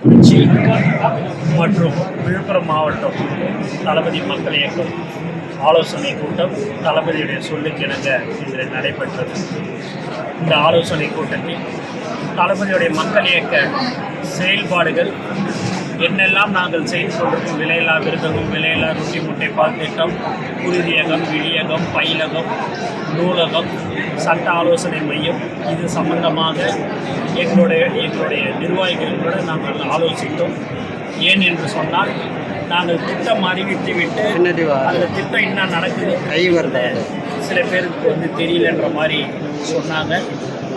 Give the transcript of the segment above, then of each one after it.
திருச்சி மற்றும் விழுப்புரம் மாவட்டம் தளபதி மக்கள் இயக்கம் ஆலோசனை கூட்டம் தளபதியுடைய சொல்லுக்கிணங்க இன்று நடைபெற்றது. இந்த ஆலோசனை கூட்டத்தில் தளபதியுடைய மக்கள் இயக்க செயல்பாடுகள் என்னெல்லாம் நாங்கள் செய்து கொண்டிருக்கும் விலையில்லா விருதகம், விலையில்லா ரொட்டி முட்டை பால் திட்டம், குருதியகம், விழியகம், பயிலகம், நூலகம், சட்ட ஆலோசனை மையம், இது சம்பந்தமாக எங்களுடைய நிர்வாகிகளோடு நாங்கள் ஆலோசித்தோம். ஏன் என்று சொன்னால், நாங்கள் திட்டம் அறிவித்து விட்டு அந்த திட்டம் என்ன நடக்குது சில பேருக்கு தெரியலன்ற மாதிரி சொன்னாங்க.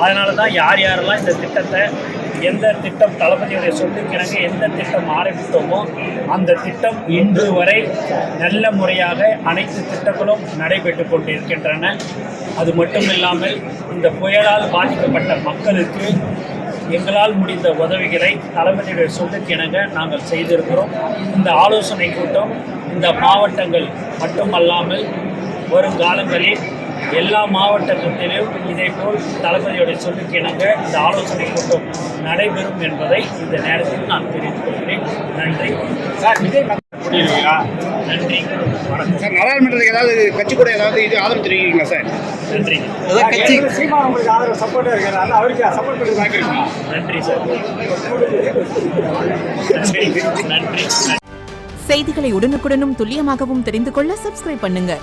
அதனால தான் யாரெல்லாம் இந்த திட்டத்தை, எந்த திட்டம் தளபதியுடைய சொல்லுக்கிணங்க எந்த திட்டம் ஆரம்பித்தோமோ அந்த திட்டம் இன்று வரை நல்ல முறையாக அனைத்து திட்டங்களும் நடைபெற்று கொண்டிருக்கின்றன. அது மட்டும் இல்லாமல் இந்த புயலால் பாதிக்கப்பட்ட மக்களுக்கு எங்களால் முடிந்த உதவிகளை தளபதியுடைய சொல்லுக்கிணங்க நாங்கள் செய்திருக்கிறோம். இந்த ஆலோசனை கூட்டம் இந்த மாவட்டங்கள் மட்டுமல்லாமல் வருங்காலங்களில் எல்லா மாவட்டத்திலும் இதேபோல் தளபதியுடைய சொல்லுக்கிணங்க இந்த ஆலோசனை கூட்டம் நடைபெறும் என்பதை இந்த நேரத்தில் நான் தெரிவித்துக் கொள்கிறேன். நன்றி சார். விஜய் நன்றி, வணக்கம் சார். நாடாளுமன்றத்துக்கு ஏதாவது கட்சி கூட ஏதாவது இது ஆதரவு தெரிவிக்கிறீங்களா சார்? நன்றி. சீமான் உங்களுக்கு ஆதரவு சப்போர்ட்டாக இருக்கிறாங்க, அவருக்கு சப்போர்ட் பண்ணி வாங்கிருக்கீங்க. நன்றி சார். நன்றி. செய்திகளை உடனுக்குடனும் துல்லியமாகவும் தெரிந்து கொள்ள சப்ஸ்கிரைப் பண்ணுங்க.